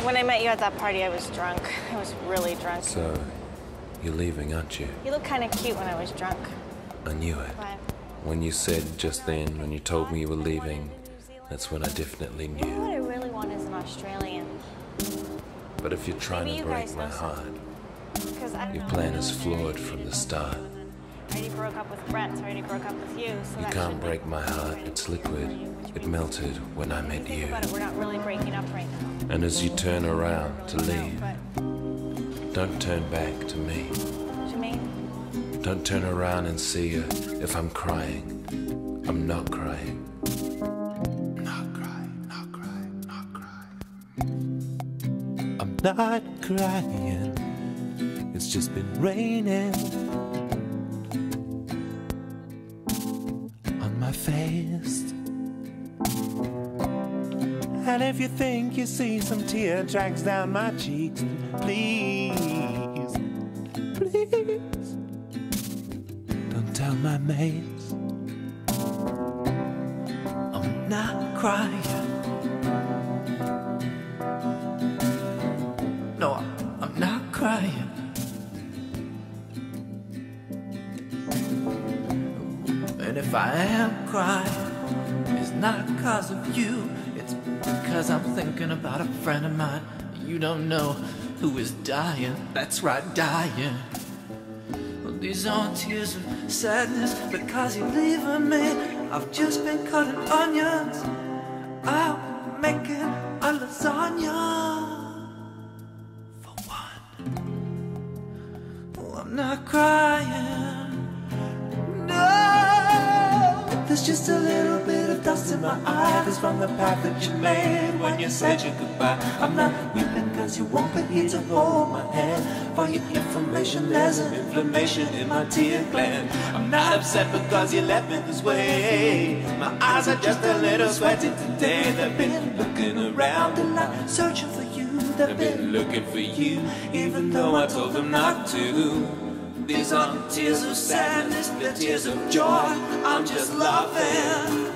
When I met you at that party, I was drunk. I was really drunk. So, you're leaving, aren't you? You look kind of cute when I was drunk. I knew it. But When you said just then, when you told me you were leaving, that's when I definitely what knew. I really want is an Australian. But if you're trying Maybe to you break guys my know heart, Because I don't your know. plan is flawed from the start. I already broke up with Brett, so I already broke up with you. So You that can't should break my heart, it's liquid. It melted when I met Think you. about it, we're not really breaking up right now. And as you turn around to Really leave, no, don't turn back to me. but Jermaine, Don't turn around and see if I'm crying. I'm not crying. Not crying, not crying, not crying. I'm not crying. It's just been raining on my face. And if you think you see some tear tracks down my cheeks, please, please, don't tell my mates I'm not crying. No, I'm not crying. And if I am crying, it's not because of you. It's because I'm thinking about a friend of mine you don't know who is dying. That's right, dying. Well, these aren't tears of sadness because you're leaving me. I've just been cutting onions. I'm making a lasagna for one. Oh, I'm not crying. No, there's just a little bit of dust in my eye. That's from the path that you made when you said your goodbye. I'm not weeping cause you won't be here to hold my hand. For your information, there's an inflammation in my tear gland. I'm not upset because you left me this way. My eyes are just a little sweaty today. They've been looking around and not searching for you. They've been looking for you, even though I told them not to. These aren't tears of sadness, they're tears of joy. I'm just loving.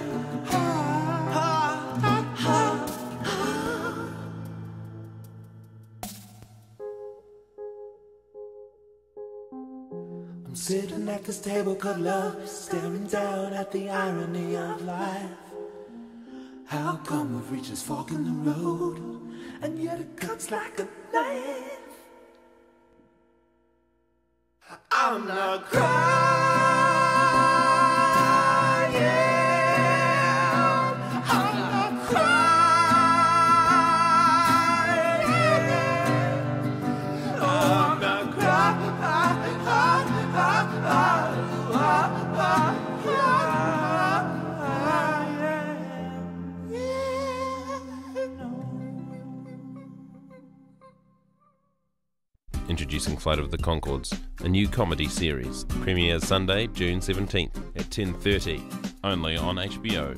I'm sitting at this table called love, staring down at the irony of life. How come we've reached this fork in the road, and yet it cuts like a knife? I'm not crying. I'm not crying. I'm not Introducing Flight of the Conchords, a new comedy series. Premieres Sunday, June 17th at 10:30, only on HBO.